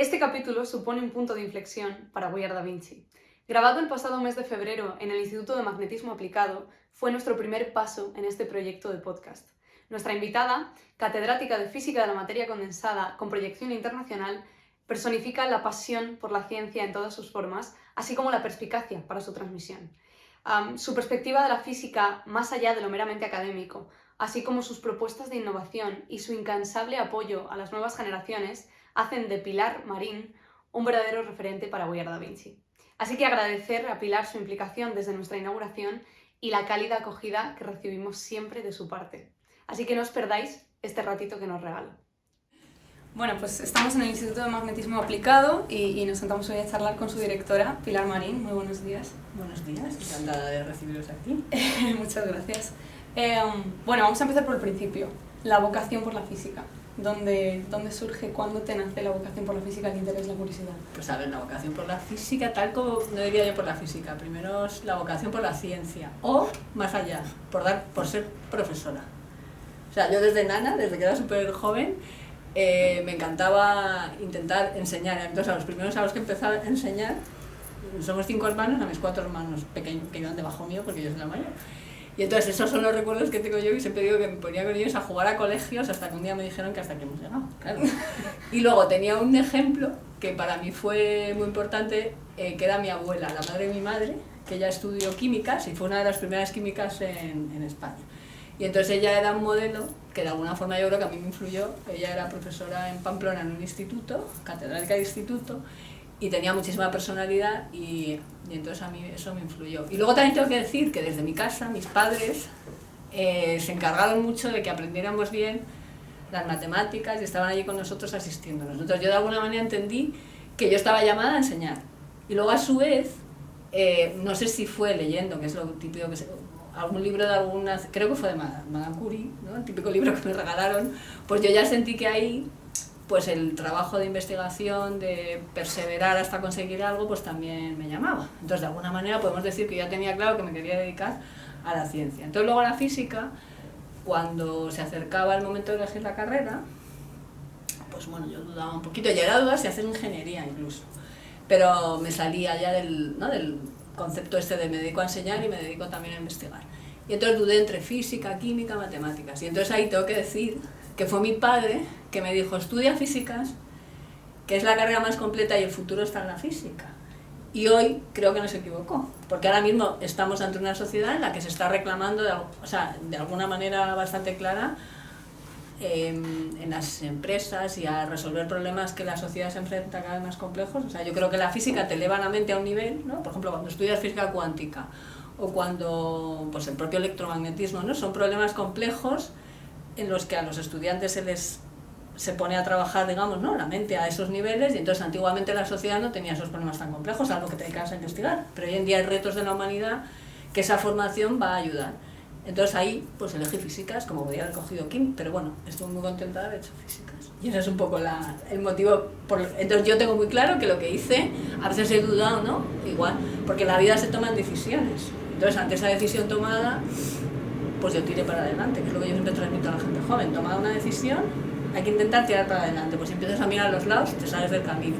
Este capítulo supone un punto de inflexión para We Are Da Vinci. Grabado el pasado mes de febrero en el Instituto de Magnetismo Aplicado, fue nuestro primer paso en este proyecto de podcast. Nuestra invitada, catedrática de Física de la Materia Condensada con proyección internacional, personifica la pasión por la ciencia en todas sus formas, así como la perspicacia para su transmisión. Su perspectiva de la física más allá de lo meramente académico, así como sus propuestas de innovación y su incansable apoyo a las nuevas generaciones, hacen de Pilar Marín un verdadero referente para We Are Da Vinci. Así que agradecer a Pilar su implicación desde nuestra inauguración y la cálida acogida que recibimos siempre de su parte. Así que no os perdáis este ratito que nos regala. Bueno, pues estamos en el Instituto de Magnetismo Aplicado y nos sentamos hoy a charlar con su directora, Pilar Marín. Muy buenos días. Buenos días, encantada de recibiros aquí. Muchas gracias. Bueno, vamos a empezar por el principio, la vocación por la física. ¿Dónde surge, cuándo te nace la vocación por la física, el interés, la curiosidad? Pues a ver, la vocación por la física, tal como no diría yo por la física, primero es la vocación por la ciencia, o más allá, por ser profesora. O sea, yo desde nana, desde que era súper joven, me encantaba intentar enseñar. Entonces a los primeros a los que empezaba a enseñar, somos 5 hermanos, a mis 4 hermanos pequeños que iban debajo mío porque yo soy la mayor. Y entonces esos son los recuerdos que tengo yo y siempre digo que me ponía con ellos a jugar a colegios hasta que un día me dijeron que hasta aquí hemos llegado, claro. Y luego tenía un ejemplo que para mí fue muy importante, que era mi abuela, la madre de mi madre, que ella estudió químicas y fue una de las primeras químicas en España. Y entonces ella era un modelo que de alguna forma yo creo que a mí me influyó. Ella era profesora en Pamplona en un instituto, catedrática de instituto, y tenía muchísima personalidad y entonces a mí eso me influyó. Y luego también tengo que decir que desde mi casa, mis padres se encargaron mucho de que aprendiéramos bien las matemáticas y estaban allí con nosotros asistiéndonos. Entonces yo de alguna manera entendí que yo estaba llamada a enseñar. Y luego a su vez, no sé si fue leyendo, que es lo típico que algún libro de alguna, creo que fue de Madame Curie, ¿no? El típico libro que me regalaron, pues yo ya sentí que ahí pues el trabajo de investigación, de perseverar hasta conseguir algo, pues también me llamaba. Entonces, de alguna manera podemos decir que ya tenía claro que me quería dedicar a la ciencia. Entonces, luego a la física, cuando se acercaba el momento de elegir la carrera, pues bueno, yo dudaba un poquito, llegué a dudar si hacer ingeniería incluso, pero me salía ya del concepto este de me dedico a enseñar y me dedico también a investigar. Y entonces dudé entre física, química, matemáticas. Y entonces ahí tengo que decir que fue mi padre que me dijo, estudia físicas, que es la carrera más completa y el futuro está en la física. Y hoy creo que no se equivocó, porque ahora mismo estamos ante una sociedad en la que se está reclamando, de alguna manera bastante clara, en las empresas y a resolver problemas que la sociedad se enfrenta cada vez más complejos. O sea, yo creo que la física te eleva la mente a un nivel, ¿no? Por ejemplo, cuando estudias física cuántica o cuando pues el propio electromagnetismo, ¿no? Son problemas complejos en los que a los estudiantes se pone a trabajar, digamos, ¿no? La mente a esos niveles, y entonces antiguamente la sociedad no tenía esos problemas tan complejos, algo que te dedicas a investigar. Pero hoy en día hay retos de la humanidad que esa formación va a ayudar. Entonces ahí pues elegí físicas, como podía haber cogido química, pero bueno, estoy muy contenta de haber hecho físicas. Y ese es un poco el motivo. Entonces yo tengo muy claro que lo que hice, a veces he dudado, ¿no? Igual, porque en la vida se toman decisiones. Entonces ante esa decisión tomada, pues yo tiré para adelante, que es lo que yo siempre transmito a la gente joven. Tomada una decisión, hay que intentar tirar para adelante. Pues si empiezas a mirar a los lados, te sales del camino.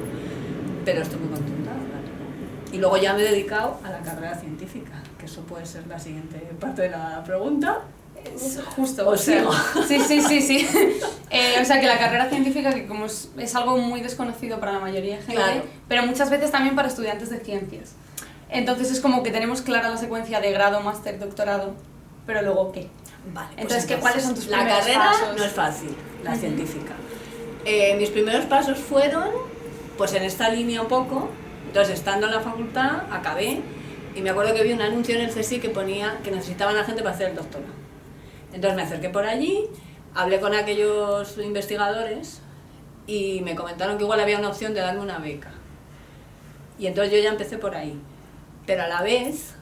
Pero estoy muy contenta, ¿verdad? Y luego ya me he dedicado a la carrera científica, que eso puede ser la siguiente parte de la pregunta. Justo. ¿O sigo? Sí. O sea, que la carrera científica, que como es algo muy desconocido para la mayoría de gente, claro, pero muchas veces también para estudiantes de ciencias. Entonces es como que tenemos clara la secuencia de grado, máster, doctorado, pero luego ¿qué? Vale, pues entonces ¿cuáles son tus primeros pasos? La carrera no es fácil, la científica. Mis primeros pasos fueron pues en esta línea un poco. Entonces, estando en la facultad, acabé y me acuerdo que vi un anuncio en el CSIC que ponía que necesitaban a gente para hacer el doctorado. Entonces me acerqué por allí, hablé con aquellos investigadores y me comentaron que igual había una opción de darme una beca. Y entonces yo ya empecé por ahí. Pero a la vez,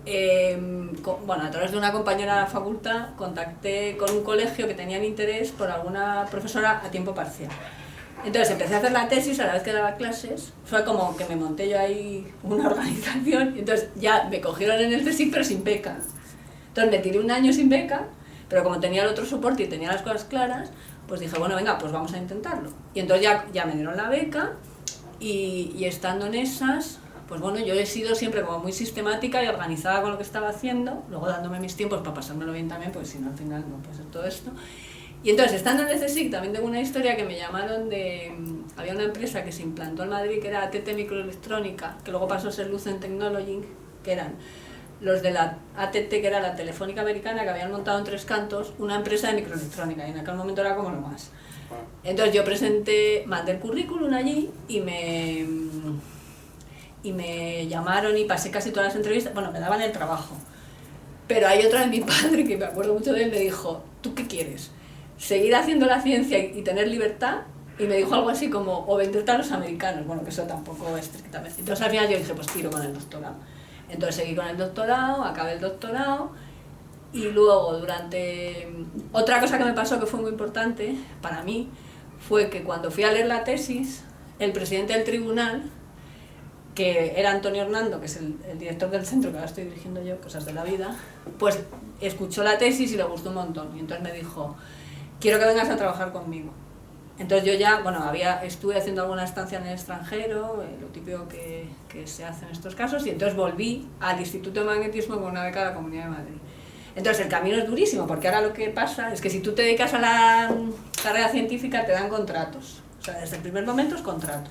a través de una compañera de la facultad, contacté con un colegio que tenían interés por alguna profesora a tiempo parcial. Entonces empecé a hacer la tesis a la vez que daba clases, fue como que me monté yo ahí una organización, y entonces ya me cogieron en el CSIC pero sin beca. Entonces me tiré un año sin beca, pero como tenía el otro soporte y tenía las cosas claras, pues dije, bueno, venga, pues vamos a intentarlo. Y entonces ya me dieron la beca y estando en esas, pues bueno, yo he sido siempre como muy sistemática y organizada con lo que estaba haciendo, luego dándome mis tiempos para pasármelo bien también, porque si no al final no puede ser todo esto. Y entonces, estando en el CSIC, también tengo una historia que me llamaron había una empresa que se implantó en Madrid, que era ATT Microelectrónica, que luego pasó a ser Lucent Technology, que eran los de la ATT, que era la Telefónica Americana, que habían montado en Tres Cantos una empresa de microelectrónica, y en aquel momento era como lo más. Entonces yo mandé el currículum allí y me llamaron y pasé casi todas las entrevistas, bueno, me daban el trabajo. Pero hay otra de mi padre, que me acuerdo mucho de él, me dijo, ¿tú qué quieres? ¿Seguir haciendo la ciencia y tener libertad? Y me dijo algo así como, o venderte a los americanos, bueno, que eso tampoco es estrictamente. Entonces al final yo dije, pues tiro con el doctorado. Entonces seguí con el doctorado, acabé el doctorado, y luego otra cosa que me pasó que fue muy importante para mí, fue que cuando fui a leer la tesis, el presidente del tribunal, que era Antonio Hernando, que es el director del centro que ahora estoy dirigiendo yo, Cosas de la Vida, pues escuchó la tesis y le gustó un montón. Y entonces me dijo, quiero que vengas a trabajar conmigo. Entonces yo ya, bueno, estuve haciendo alguna estancia en el extranjero, lo típico que se hace en estos casos, y entonces volví al Instituto de Magnetismo con una beca de la Comunidad de Madrid. Entonces el camino es durísimo, porque ahora lo que pasa es que si tú te dedicas a la carrera científica te dan contratos. O sea, desde el primer momento es contrato.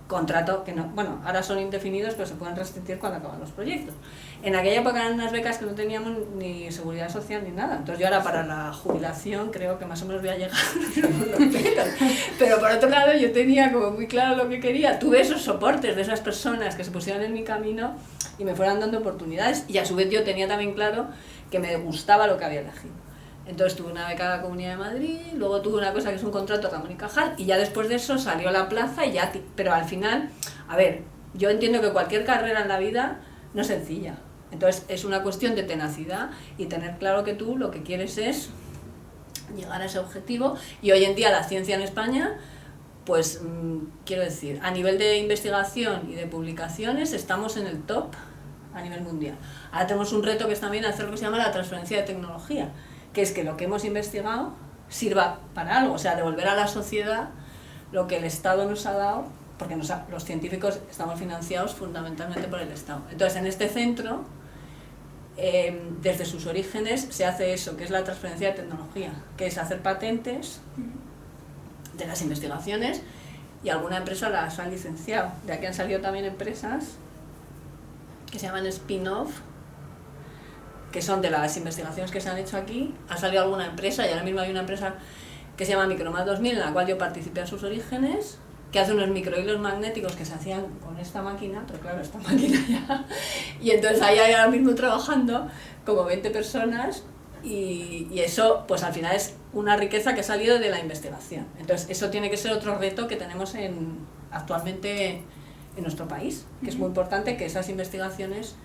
Contrato que no, bueno, ahora son indefinidos, pero se pueden rescindir cuando acaban los proyectos. En aquella época eran unas becas que no teníamos ni seguridad social ni nada. Entonces yo ahora para la jubilación creo que más o menos voy a llegar. Pero por otro lado yo tenía como muy claro lo que quería. Tuve esos soportes de esas personas que se pusieron en mi camino y me fueron dando oportunidades, y a su vez yo tenía también claro que me gustaba lo que había elegido. Entonces tuve una beca de la Comunidad de Madrid, luego tuve una cosa que es un contrato Ramón y Cajal, y ya después de eso salió la plaza y ya... Pero al final, a ver, yo entiendo que cualquier carrera en la vida no es sencilla. Entonces es una cuestión de tenacidad y tener claro que tú lo que quieres es llegar a ese objetivo. Y hoy en día la ciencia en España, pues quiero decir, a nivel de investigación y de publicaciones estamos en el top a nivel mundial. Ahora tenemos un reto que es también hacer lo que se llama la transferencia de tecnología, que es que lo que hemos investigado sirva para algo, o sea, devolver a la sociedad lo que el Estado nos ha dado, porque los científicos estamos financiados fundamentalmente por el Estado. Entonces, en este centro, desde sus orígenes, se hace eso, que es la transferencia de tecnología, que es hacer patentes de las investigaciones, y alguna empresa las ha licenciado. De aquí han salido también empresas que se llaman spin-off, que son de las investigaciones que se han hecho aquí. Ha salido alguna empresa, y ahora mismo hay una empresa que se llama Micromat 2000, en la cual yo participé a sus orígenes, que hace unos microhilos magnéticos que se hacían con esta máquina, pero claro, esta máquina ya... Y entonces ahí hay ahora mismo trabajando como 20 personas, y eso pues al final es una riqueza que ha salido de la investigación. Entonces eso tiene que ser otro reto que tenemos actualmente en nuestro país, que es muy importante que esas investigaciones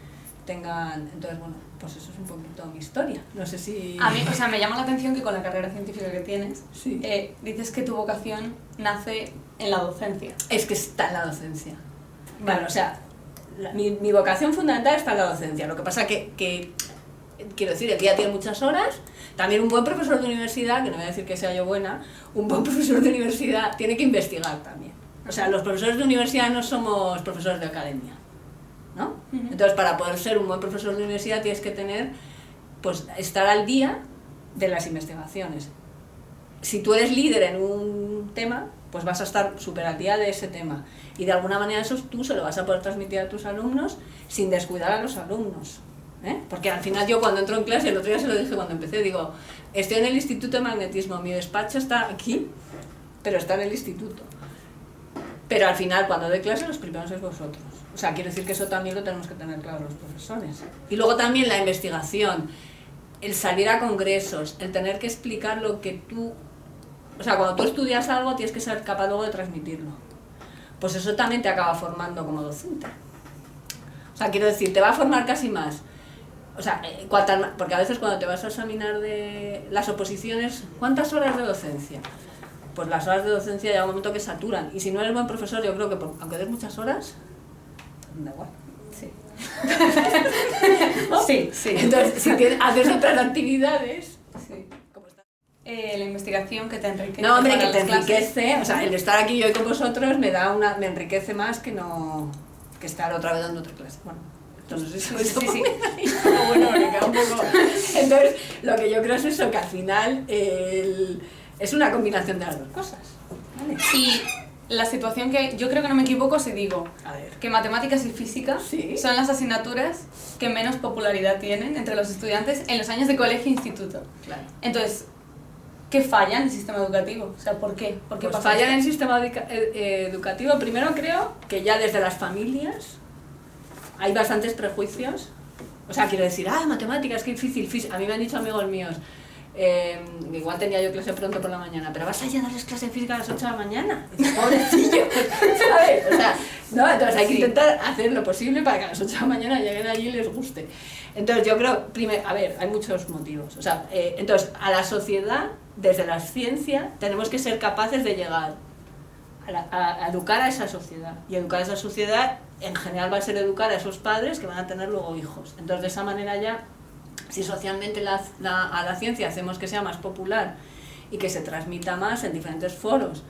tengan... Entonces, bueno, pues eso es un poquito mi historia. No sé si... A mí, o sea, me llama la atención que con la carrera científica que tienes, sí. Dices que tu vocación nace en la docencia. Es que está en la docencia. Bueno, o sea, mi vocación fundamental está en la docencia. Lo que pasa que quiero decir, el día tiene muchas horas. También un buen profesor de universidad, que no voy a decir que sea yo buena, un buen profesor de universidad tiene que investigar también. O sea, los profesores de universidad no somos profesores de academia, ¿no? Entonces, para poder ser un buen profesor de universidad tienes que pues, estar al día de las investigaciones. Si tú eres líder en un tema, pues vas a estar súper al día de ese tema. Y de alguna manera eso tú se lo vas a poder transmitir a tus alumnos sin descuidar a los alumnos. Porque al final yo cuando entro en clase, el otro día se lo dije cuando empecé, digo, estoy en el Instituto de Magnetismo, mi despacho está aquí, pero está en el instituto. Pero al final, cuando doy clase, los primeros sois vosotros. O sea, quiero decir que eso también lo tenemos que tener claro los profesores. Y luego también la investigación, el salir a congresos, el tener que explicar lo que tú... O sea, cuando tú estudias algo, tienes que ser capaz luego de transmitirlo. Pues eso también te acaba formando como docente. O sea, quiero decir, te va a formar casi más. O sea, porque a veces cuando te vas a examinar de las oposiciones, ¿cuántas horas de docencia? Pues las horas de docencia llega un momento que saturan. Y si no eres buen profesor, yo creo que aunque des muchas horas, da igual. Sí. ¿No? Sí, sí. Entonces, si haces otras actividades... Sí. la investigación que te enriquece. No, hombre, para que te las clases. enriquece, o sea, el estar aquí hoy con vosotros me enriquece más que no que estar otra vez dando otra clase. Bueno, entonces Sí. pero bueno, me queda un poco. Entonces, lo que yo creo es eso, que al final es una combinación de las dos cosas. ¿Vale? Y la situación que yo creo que no me equivoco si digo A ver. que matemáticas y física Sí. son las asignaturas que menos popularidad tienen entre los estudiantes en los años de colegio e instituto. Claro. Entonces, ¿qué falla en el sistema educativo? O sea, ¿por qué? ¿Por qué Pues pasa falla en el esto? sistema educativo. Primero creo que ya desde las familias hay bastantes prejuicios. O sea, quiero decir, matemáticas, qué difícil. A mí me han dicho amigos míos, igual tenía yo clase pronto por la mañana, pero vas allá a darles clase de física a las 8 de la mañana. Y dices, pobrecillo, ¿sabes? O sea, no, entonces hay que intentar hacer lo posible para que a las 8 de la mañana lleguen allí y les guste. Entonces yo creo, primero, a ver, hay muchos motivos. O sea, entonces a la sociedad, desde la ciencia, tenemos que ser capaces de llegar a educar a esa sociedad. Y educar a esa sociedad, en general, va a ser educar a esos padres que van a tener luego hijos. Entonces de esa manera ya, si socialmente a la ciencia hacemos que sea más popular y que se transmita más en diferentes foros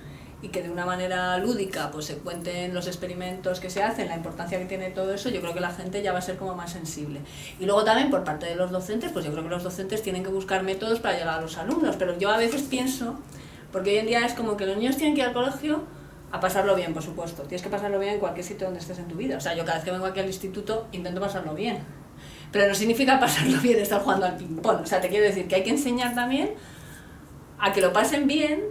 y que de una manera lúdica pues se cuenten los experimentos que se hacen, la importancia que tiene todo eso, yo creo que la gente ya va a ser como más sensible. Y luego también por parte de los docentes, pues yo creo que los docentes tienen que buscar métodos para llegar a los alumnos, pero yo a veces pienso, porque hoy en día es como que los niños tienen que ir al colegio a pasarlo bien, por supuesto, tienes que pasarlo bien en cualquier sitio donde estés en tu vida, o sea, yo cada vez que vengo aquí al instituto intento pasarlo bien, pero no significa pasarlo bien estar jugando al ping-pong, o sea, te quiero decir que hay que enseñar también a que lo pasen bien,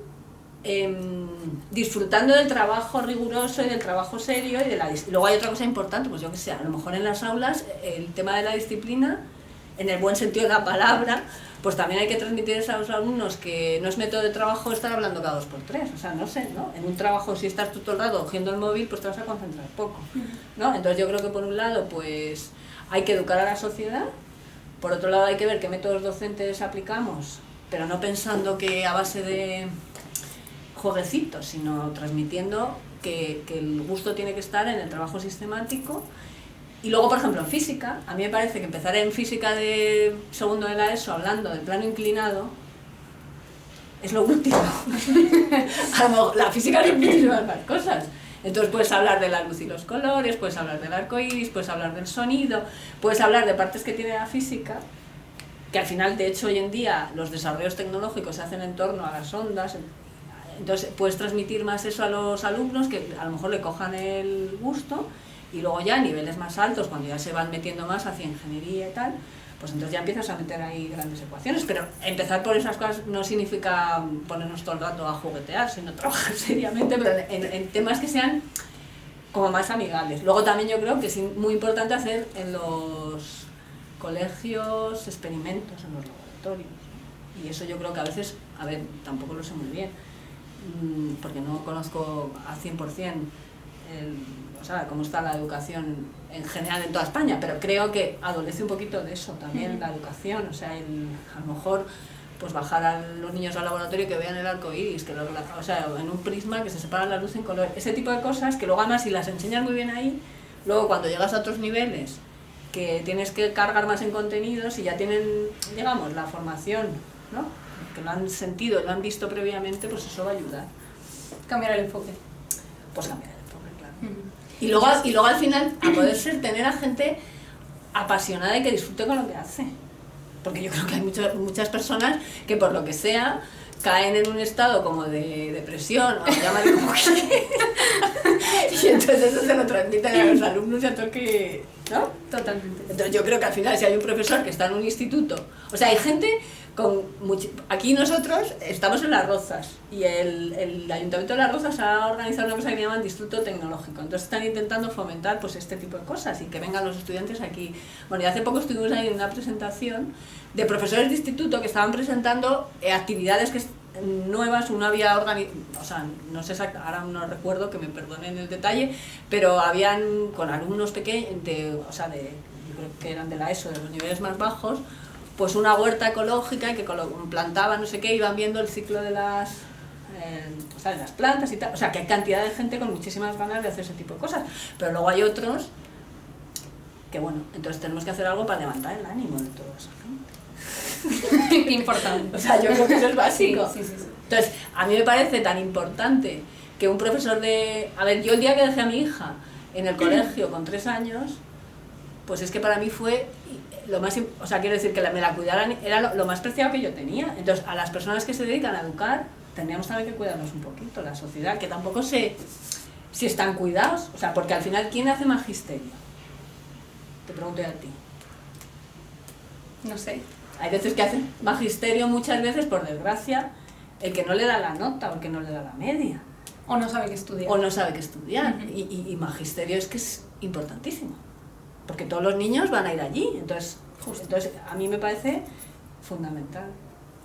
disfrutando del trabajo riguroso y del trabajo serio y luego hay otra cosa importante, pues yo que sé, a lo mejor en las aulas el tema de la disciplina, en el buen sentido de la palabra, pues también hay que transmitir a los alumnos que no es método de trabajo estar hablando cada 2x3, o sea, no sé, ¿no? En un trabajo si estás tú todo el rato cogiendo el móvil, pues te vas a concentrar poco, ¿no? Entonces yo creo que por un lado, pues hay que educar a la sociedad, por otro lado hay que ver qué métodos docentes aplicamos, pero no pensando que a base de jueguecitos, sino transmitiendo que el gusto tiene que estar en el trabajo sistemático. Y luego, por ejemplo, en física, a mí me parece que empezar en física de segundo de la ESO hablando del plano inclinado es lo último. A lo mejor, la física tiene muchísimas más cosas. Entonces puedes hablar de la luz y los colores, puedes hablar del arco iris, puedes hablar del sonido, puedes hablar de partes que tiene la física, que al final, de hecho, hoy en día los desarrollos tecnológicos se hacen en torno a las ondas. Entonces puedes transmitir más eso a los alumnos, que a lo mejor le cojan el gusto, y luego ya a niveles más altos, cuando ya se van metiendo más hacia ingeniería y tal, pues entonces ya empiezas a meter ahí grandes ecuaciones. Pero empezar por esas cosas no significa ponernos todo el rato a juguetear, sino trabajar seriamente, pero en temas que sean como más amigables. Luego también yo creo que es muy importante hacer en los colegios experimentos, en los laboratorios. Y eso yo creo que a veces, a ver, tampoco lo sé muy bien, porque no conozco al 100% o sea, cómo está la educación en general en toda España, pero creo que adolece un poquito de eso también, la educación, o sea, a lo mejor pues bajar a los niños al laboratorio y que vean el arco iris, o sea, en un prisma que se separa la luz en color, ese tipo de cosas que luego además si las enseñas muy bien ahí, luego cuando llegas a otros niveles que tienes que cargar más en contenidos y ya tienen, digamos, la formación, ¿no?, que lo han sentido, lo han visto previamente, pues eso va a ayudar. Cambiar el enfoque. Pues cambiar el enfoque, claro. Y luego al final, a poder ser, tener a gente apasionada y que disfrute con lo que hace. Porque yo creo que hay muchas personas que por lo que sea caen en un estado como de depresión, o llámale como que... y entonces eso se lo transmiten a los alumnos y a todo que... ¿no? Totalmente. Entonces yo creo que al final si hay un profesor que está en un instituto, o sea, hay gente con aquí nosotros estamos en Las Rozas y el Ayuntamiento de Las Rozas ha organizado una cosa que llaman Instituto Tecnológico, entonces están intentando fomentar pues este tipo de cosas y que vengan los estudiantes aquí. Bueno, y hace poco estuvimos ahí en una presentación de profesores de instituto que estaban presentando actividades que nuevas, uno había organizado, o sea, no sé exactamente, ahora no recuerdo, que me perdonen el detalle, pero habían con alumnos pequeños, o sea, yo creo que eran de la ESO, de los niveles más bajos, pues una huerta ecológica que plantaban, no sé qué, iban viendo el ciclo de las plantas y tal, o sea, que hay cantidad de gente con muchísimas ganas de hacer ese tipo de cosas, pero luego hay otros que bueno, entonces tenemos que hacer algo para levantar el ánimo de toda esa gente. Qué importante. O sea, yo creo que eso es básico. Sí. Entonces, a mí me parece tan importante que un profesor de... A ver, yo el día que dejé a mi hija en el colegio con 3 años, pues es que para mí fue lo más... O sea, quiero decir que me la cuidaran, era lo más preciado que yo tenía. Entonces, a las personas que se dedican a educar, tendríamos también que cuidarnos un poquito, la sociedad, que tampoco sé si están cuidados. O sea, porque al final, ¿quién hace magisterio? Te pregunto a ti. No sé. Hay veces que hacen magisterio, muchas veces, por desgracia, el que no le da la nota o el que no le da la media. O no sabe qué estudiar. O no sabe qué estudiar. Y magisterio es que es importantísimo. Porque todos los niños van a ir allí. Entonces, a mí me parece fundamental.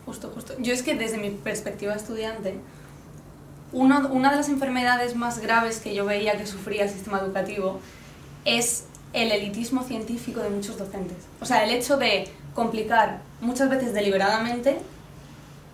Justo. Yo es que desde mi perspectiva estudiante, una de las enfermedades más graves que yo veía que sufría el sistema educativo es el elitismo científico de muchos docentes. O sea, el hecho de complicar muchas veces deliberadamente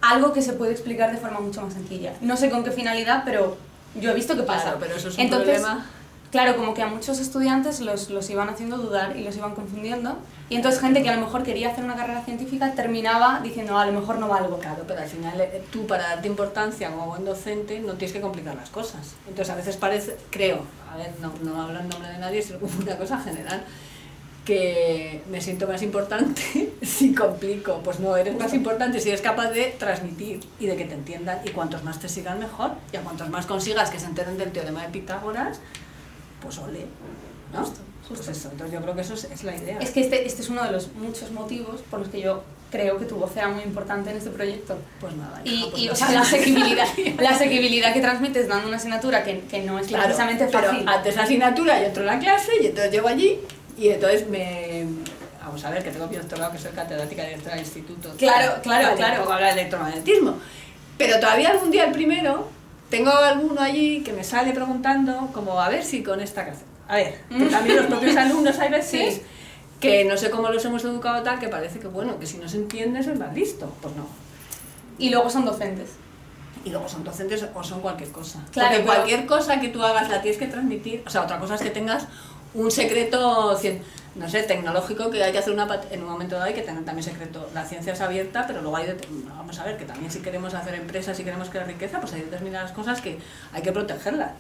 algo que se puede explicar de forma mucho más sencilla. No sé con qué finalidad, pero yo he visto que pasa. Claro, pero eso es un problema. Claro, como que a muchos estudiantes los iban haciendo dudar y los iban confundiendo. Y entonces gente que a lo mejor quería hacer una carrera científica terminaba diciendo, a lo mejor no valgo. Claro, pero al final tú para darte importancia como buen docente no tienes que complicar las cosas. Entonces a veces parece, creo, a ver, no hablo en nombre de nadie, sino como una cosa general, que me siento más importante si complico. Pues no, eres más importante si eres capaz de transmitir y de que te entiendan, y cuantos más te sigan mejor, y a cuantos más consigas que se enteren del teorema de Pitágoras, pues ole, ¿no? Justo. Pues eso, entonces yo creo que eso es la idea. Es que este es uno de los muchos motivos por los que yo creo que tu voz era muy importante en este proyecto. Pues nada. Y o sea, la asequibilidad que transmites dando una asignatura que no es precisamente fácil. Pero antes la asignatura yo entro en la clase y entonces llego allí y entonces vamos a ver, que tengo mi doctorado, que soy catedrática directora del instituto. Claro. Tampoco hablar de electromagnetismo. Pero todavía algún día, el primero, tengo alguno allí que me sale preguntando, como a ver si con esta clase. A ver, que también los propios alumnos hay veces que no sé cómo los hemos educado tal, que parece que bueno, que si no se entiende soy más listo. Pues no. Y luego son docentes. Y luego son docentes o son cualquier cosa. Claro, porque cualquier cosa que tú hagas la tienes que transmitir. O sea, otra cosa es que tengas un secreto, no sé, tecnológico, que hay que hacer en un momento dado, hay que tener también secreto. La ciencia es abierta, pero luego vamos a ver, que también si queremos hacer empresas, si queremos crear riqueza, pues hay determinadas cosas que hay que protegerlas.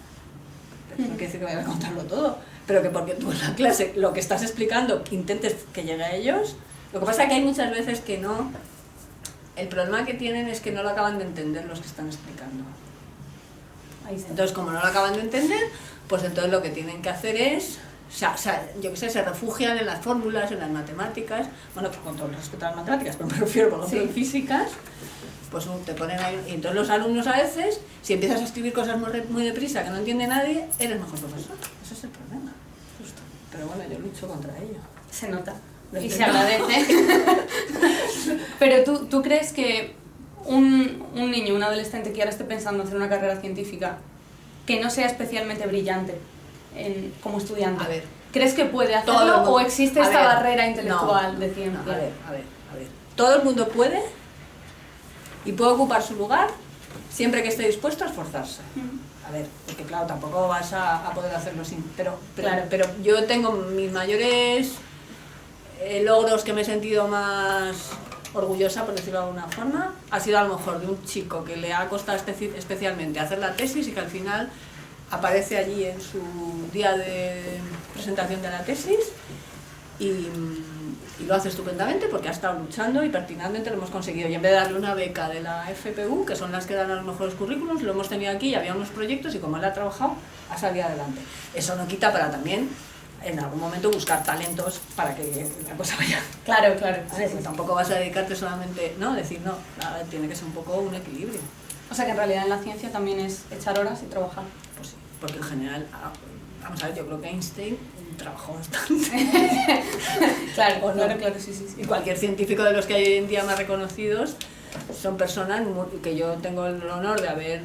No quiere decir que vaya a contarlo todo, pero que porque tú en la clase lo que estás explicando intentes que llegue a ellos. Lo que pasa es que hay muchas veces que no. El problema que tienen es que no lo acaban de entender los que están explicando. Entonces, como no lo acaban de entender, pues entonces lo que tienen que hacer es, yo qué sé, se refugian en las fórmulas, en las matemáticas, bueno, pues con todo el respeto a las matemáticas, pero me refiero, por ejemplo, en físicas, pues te ponen ahí, y entonces los alumnos a veces, si empiezas a escribir cosas muy deprisa que no entiende nadie, eres mejor profesor. Ese es el problema. Justo. Pero bueno, yo lucho contra ello. Se nota. Y se agradece. Pero ¿tú crees que un niño, un adolescente que ahora esté pensando en hacer una carrera científica, que no sea especialmente brillante como estudiante, a ver, ¿crees que puede hacerlo o existe esta barrera intelectual de ciencia? No, a ver. Todo el mundo puede y puede ocupar su lugar siempre que esté dispuesto a esforzarse. A ver, porque claro, tampoco vas a poder hacerlo sin... Pero yo tengo mis mayores logros que me he sentido más orgullosa, por decirlo de alguna forma, ha sido a lo mejor de un chico que le ha costado especialmente hacer la tesis y que al final aparece allí en su día de presentación de la tesis y lo hace estupendamente porque ha estado luchando y pertinazmente lo hemos conseguido. Y en vez de darle una beca de la FPU, que son las que dan a los mejores currículos, lo hemos tenido aquí y había unos proyectos y como él ha trabajado, ha salido adelante. Eso no quita para también en algún momento buscar talentos para que la cosa vaya. Claro. Pues tampoco vas a dedicarte solamente, ¿no? Decir, no, tiene que ser un poco un equilibrio. O sea que en realidad en la ciencia también es echar horas y trabajar. Pues sí, porque en general, vamos a ver, yo creo que Einstein trabajó bastante. Claro, sí. Y cualquier científico de los que hay hoy en día más reconocidos son personas que yo tengo el honor de haber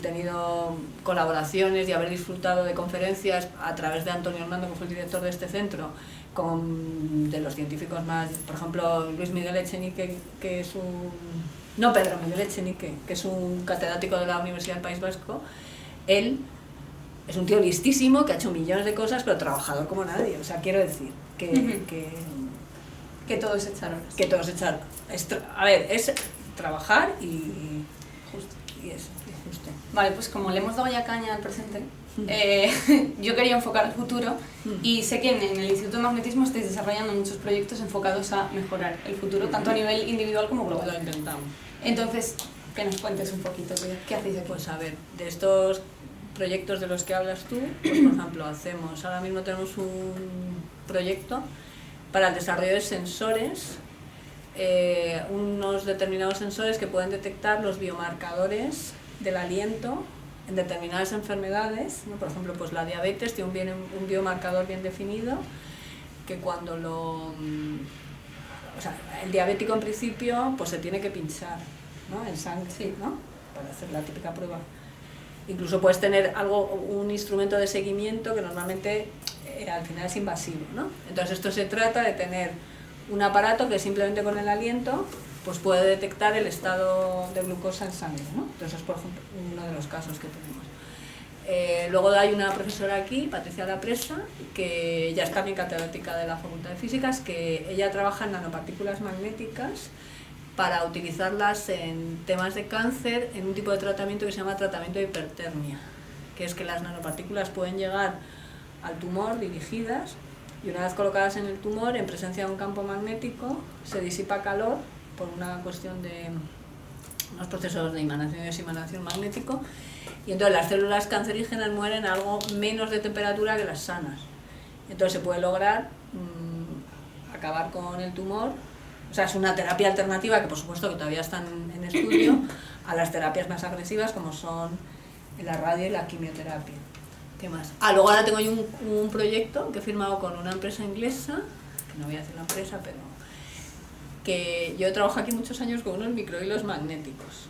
tenido colaboraciones y haber disfrutado de conferencias a través de Antonio Hernando, que fue el director de este centro, de los científicos más, por ejemplo, Luis Miguel Echenique, que es Pedro Miguel Echenique, que es un catedrático de la Universidad del País Vasco. Él es un tío listísimo, que ha hecho millones de cosas, pero trabajador como nadie. O sea, quiero decir que Que todo es echar horas. Que todo es echar. A ver, es trabajar y Justo. y eso, y justo. Vale, pues como le hemos dado ya caña al presente, yo quería enfocar el futuro y sé que en el Instituto de Magnetismo estáis desarrollando muchos proyectos enfocados a mejorar el futuro, tanto a nivel individual como global. Lo intentamos. Entonces, que nos cuentes un poquito, ¿qué hacéis aquí? Pues a ver, de estos proyectos de los que hablas tú, pues por ejemplo, ahora mismo tenemos un proyecto para el desarrollo de sensores, unos determinados sensores que pueden detectar los biomarcadores del aliento en determinadas enfermedades, ¿no? Por ejemplo, pues la diabetes tiene un biomarcador bien definido que cuando o sea, el diabético en principio pues se tiene que pinchar, ¿no? En sangre, Sí. ¿no? Para hacer la típica prueba. Incluso puedes tener un instrumento de seguimiento que normalmente al final es invasivo, ¿no? Entonces esto se trata de tener un aparato que simplemente con el aliento pues puede detectar el estado de glucosa en sangre, ¿no? Entonces es por ejemplo uno de los casos que tenemos. Luego hay una profesora aquí, Patricia Lapresa, que ya es también catedrática de la Facultad de Físicas, que ella trabaja en nanopartículas magnéticas para utilizarlas en temas de cáncer en un tipo de tratamiento que se llama tratamiento de hipertermia, que es que las nanopartículas pueden llegar al tumor dirigidas y una vez colocadas en el tumor, en presencia de un campo magnético, se disipa calor por una cuestión de unos procesos de emanación y desemanación magnético, y entonces las células cancerígenas mueren a algo menos de temperatura que las sanas. Entonces se puede lograr acabar con el tumor. O sea, es una terapia alternativa que por supuesto que todavía están en estudio a las terapias más agresivas como son la radio y la quimioterapia. ¿Qué más? Luego ahora tengo yo un proyecto que he firmado con una empresa inglesa, que no voy a decir la empresa, pero que yo trabajo aquí muchos años con unos microhilos magnéticos,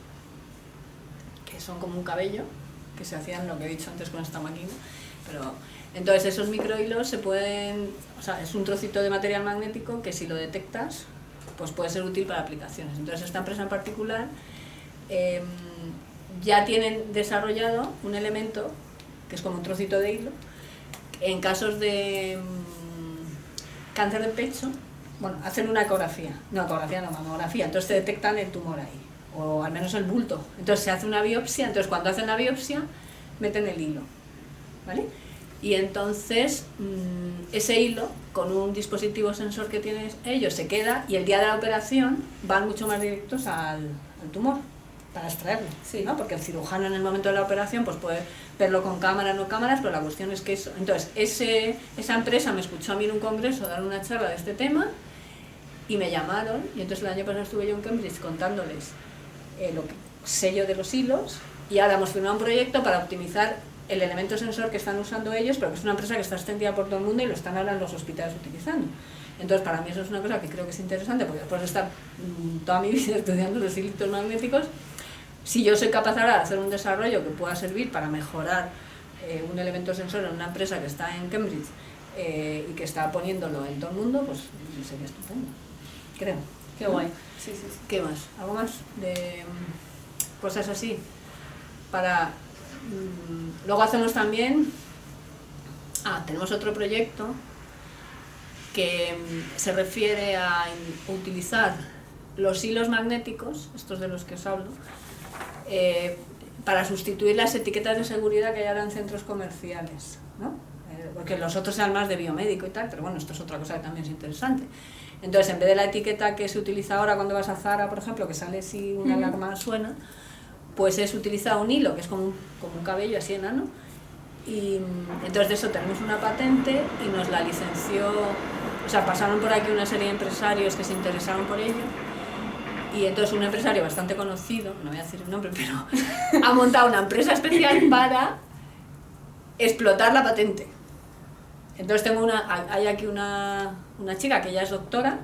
que son como un cabello, que se hacían lo que he dicho antes con esta máquina, pero entonces esos microhilos se pueden, o sea, es un trocito de material magnético que si lo detectas, pues puede ser útil para aplicaciones. Entonces esta empresa en particular ya tienen desarrollado un elemento que es como un trocito de hilo en casos de cáncer de pecho. Bueno, hacen una mamografía, entonces te detectan el tumor ahí, o al menos el bulto. Entonces se hace una biopsia, entonces cuando hacen la biopsia meten el hilo, ¿vale? Y entonces ese hilo, con un dispositivo sensor que tienen ellos, se queda y el día de la operación van mucho más directos al tumor para extraerlo, Sí. ¿no? Porque el cirujano en el momento de la operación pues puede verlo con cámaras, no cámaras, pero la cuestión es que eso... Entonces esa empresa me escuchó a mí en un congreso dar una charla de este tema y me llamaron, y entonces el año pasado estuve yo en Cambridge contándoles lo que sé yo de los hilos, y ahora hemos firmado un proyecto para optimizar el elemento sensor que están usando ellos, pero que es una empresa que está extendida por todo el mundo y lo están ahora en los hospitales utilizando. Entonces para mí eso es una cosa que creo que es interesante, porque después de estar toda mi vida estudiando los hilos magnéticos, si yo soy capaz ahora de hacer un desarrollo que pueda servir para mejorar un elemento sensor en una empresa que está en Cambridge y que está poniéndolo en todo el mundo, pues sería estupendo, creo. Qué guay. Sí, sí, sí. ¿Qué más? ¿Algo más de cosas así? Para luego hacemos también... tenemos otro proyecto que se refiere a utilizar los hilos magnéticos, estos de los que os hablo, para sustituir las etiquetas de seguridad que hay ahora en centros comerciales, ¿no? Porque los otros eran más de biomédico y tal, pero bueno, esto es otra cosa que también es interesante. Entonces, en vez de la etiqueta que se utiliza ahora cuando vas a Zara, por ejemplo, que sale si una alarma suena, pues es utilizar un hilo, que es como un cabello así enano, y entonces de eso tenemos una patente y nos la licenció, o sea, pasaron por aquí una serie de empresarios que se interesaron por ello, y entonces un empresario bastante conocido, no voy a decir el nombre, pero ha montado una empresa especial para explotar la patente. Entonces hay aquí una chica que ya es doctora,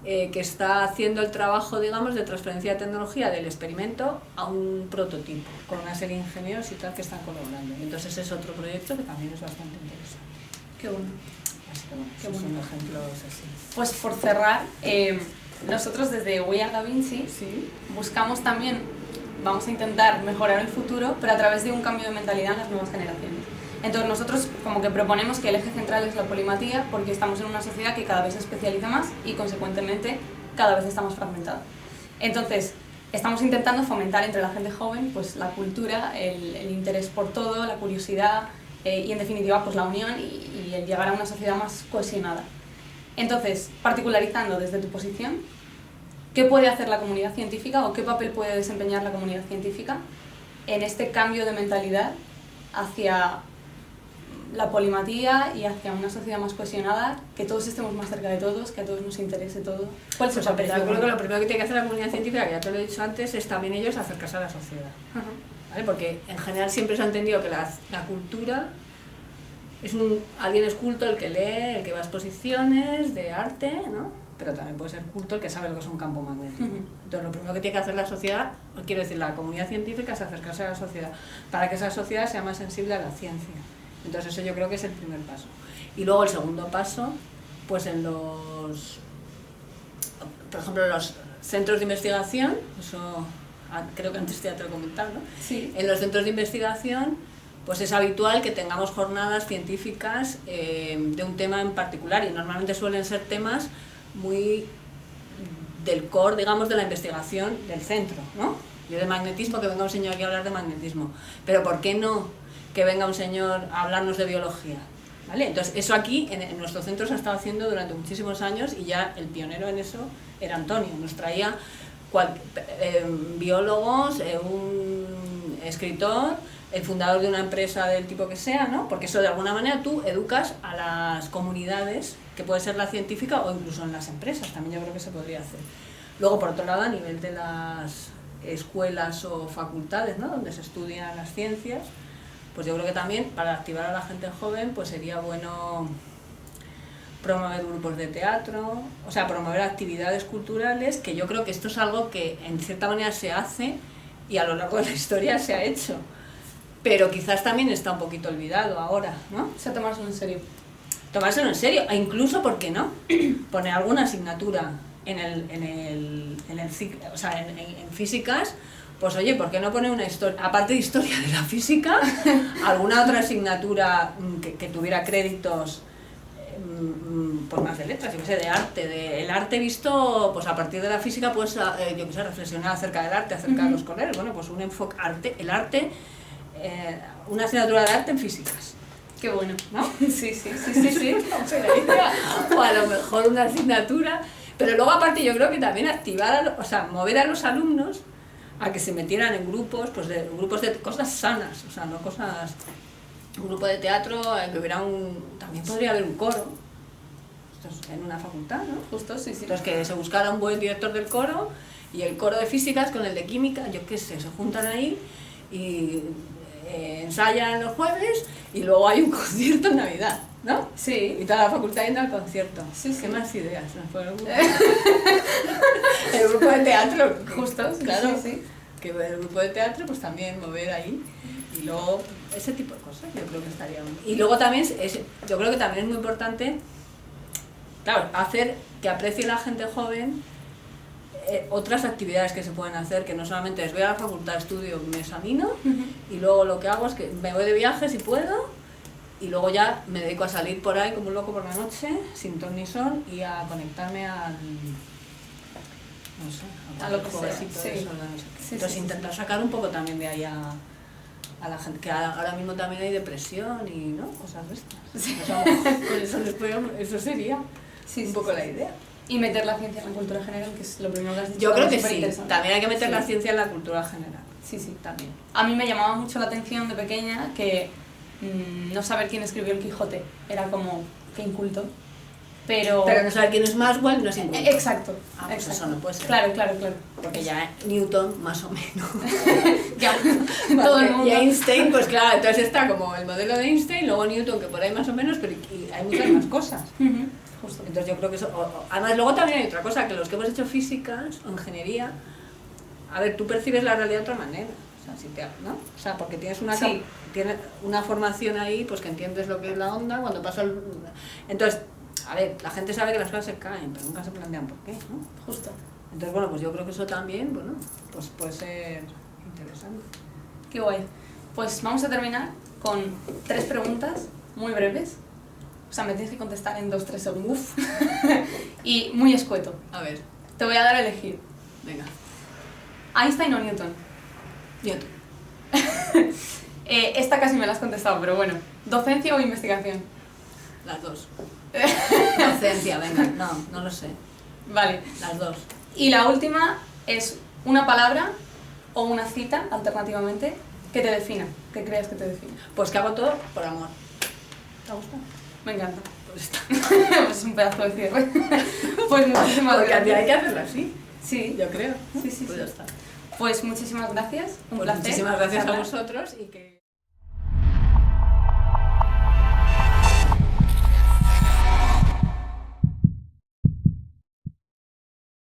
que está haciendo el trabajo, digamos, de transferencia de tecnología del experimento a un prototipo, con una serie de ingenieros y tal que están colaborando. Y entonces es otro proyecto que también es bastante interesante. Qué bueno. Así que bueno, Qué esos son bueno. ejemplos así. Pues por cerrar, nosotros desde We Are Da Vinci Sí. buscamos también, vamos a intentar mejorar el futuro, pero a través de un cambio de mentalidad en las nuevas generaciones. Entonces nosotros como que proponemos que el eje central es la polimatía porque estamos en una sociedad que cada vez se especializa más y consecuentemente cada vez está más fragmentada. Entonces estamos intentando fomentar entre la gente joven pues la cultura, el interés por todo, la curiosidad y en definitiva pues la unión y el llegar a una sociedad más cohesionada. Entonces, particularizando desde tu posición, ¿qué puede hacer la comunidad científica o qué papel puede desempeñar la comunidad científica en este cambio de mentalidad hacia la polimatía y hacia una sociedad más cohesionada, que todos estemos más cerca de todos, que a todos nos interese todo? ¿Cuál es el papel? Yo creo que lo primero que tiene que hacer la comunidad científica, que ya te lo he dicho antes, es también ellos acercarse a la sociedad. ¿Vale? Porque en general siempre se ha entendido que la cultura es alguien es culto el que lee, el que va a exposiciones de arte, ¿no? Pero también puede ser culto el que sabe lo que es un campo magnético. Entonces lo primero que tiene que hacer la sociedad, quiero decir, la comunidad científica, es acercarse a la sociedad, para que esa sociedad sea más sensible a la ciencia. Entonces eso yo creo que es el primer paso. Y luego el segundo paso, pues en los, por ejemplo, los centros de investigación, eso creo que antes ya te lo he comentado, ¿no? Sí. En los centros de investigación, pues es habitual que tengamos jornadas científicas de un tema en particular, y normalmente suelen ser temas muy del core, digamos, de la investigación del centro, ¿no? Yo de magnetismo, que venga un señor aquí a hablar de magnetismo, pero ¿por qué no que venga un señor a hablarnos de biología? ¿Vale? Entonces eso aquí en nuestro centro se ha estado haciendo durante muchísimos años, y ya el pionero en eso era Antonio. Nos traía biólogos, un escritor, el fundador de una empresa del tipo que sea, ¿no? Porque eso de alguna manera tú educas a las comunidades, que puede ser la científica o incluso en las empresas, también yo creo que se podría hacer. Luego, por otro lado, a nivel de las escuelas o facultades, ¿no? Donde se estudian las ciencias, pues yo creo que también para activar a la gente joven pues sería bueno promover grupos de teatro, o sea, promover actividades culturales, que yo creo que esto es algo que en cierta manera se hace y a lo largo de la historia se ha hecho, pero quizás también está un poquito olvidado ahora, ¿no? O sea, tomárselo en serio. Tomárselo en serio, e incluso, ¿por qué no? Poner alguna asignatura en físicas, pues oye, ¿por qué no poner una historia, aparte de historia de la física, alguna otra asignatura que tuviera créditos, pues más de letras, yo qué sé, de arte, el arte visto, pues a partir de la física, pues yo qué sé, reflexionar acerca del arte, acerca de los colores, bueno, pues un enfoque una asignatura de arte en físicas. Qué bueno, ¿no? Sí. O a lo mejor una asignatura, pero luego aparte yo creo que también activar, mover a los alumnos a que se metieran en grupos, pues grupos de cosas sanas, o sea, no cosas, un grupo de teatro, que hubiera también podría haber un coro, esto es en una facultad, ¿no? Justo, sí. Entonces que se buscara un buen director del coro, y el coro de físicas con el de química, yo qué sé, se juntan ahí y ensayan los jueves, y luego hay un concierto en Navidad, ¿no? Sí. Y toda la facultad yendo al concierto. Sí. ¿Qué más ideas? El grupo de teatro, Justo, claro. Sí. Que el grupo de teatro, pues también mover ahí. Y luego, ese tipo de cosas, yo creo que estaría bien. Y luego también, yo creo que también es muy importante, claro, hacer que aprecie la gente joven otras actividades que se pueden hacer, que no solamente es voy a la facultad, estudio, me examino, y luego lo que hago es que me voy de viaje si puedo, y luego ya me dedico a salir por ahí como un loco por la noche, sin ton ni son, y a conectarme al, no sé, a lo que jovencito, sea. eso, no sé qué. Entonces intentar sacar un poco también de ahí a la gente, que ahora mismo también hay depresión y ¿no? Cosas de estas. Eso sería un poco la idea. Y meter la ciencia en la cultura general, que es lo primero que has dicho. Yo creo que sí, también hay que meter la ciencia en la cultura general. Sí, también. A mí me llamaba mucho la atención de pequeña que no saber quién escribió el Quijote era como, qué inculto. Pero no saber quién es Maxwell no es inculto. Exacto. Pues eso no puede ser. Claro. Porque ya Newton, más o menos. Ya, todo el mundo. Y Einstein, pues claro, entonces está como el modelo de Einstein, luego Newton, que por ahí más o menos, pero hay muchas más cosas. Justo. Entonces yo creo que eso, además luego también hay otra cosa, que los que hemos hecho físicas o ingeniería, a ver, tú percibes la realidad de otra manera, ¿no? O sea, porque tienes una formación ahí, pues que entiendes lo que es la onda, cuando pasa Entonces, a ver, la gente sabe que las cosas se caen, pero nunca se plantean por qué, ¿no? Justo. Entonces, bueno, pues yo creo que eso también, bueno, pues puede ser interesante. Qué guay. Pues vamos a terminar con 3 preguntas muy breves. O sea, me tienes que contestar en 2-3 segundos. Y muy escueto. A ver, Te voy a dar a elegir. venga. ¿Einstein o Newton? Newton. Esta casi me la has contestado, pero bueno. ¿Docencia o investigación? Las dos. Docencia, venga. No lo sé. Vale. Las dos. Y la última es una palabra o una cita, alternativamente, que te defina, que creas que te defina. Pues que hago todo por amor. ¿Te gusta? Me encanta. Pues está. Pues es un pedazo de cierre. Pues muchísimas Porque hay gracias. que hacerlo así, Sí, yo creo. sí, sí. Pues sí. ya está. Pues muchísimas gracias. Un Pues placer. muchísimas gracias a charlar. vosotros y que...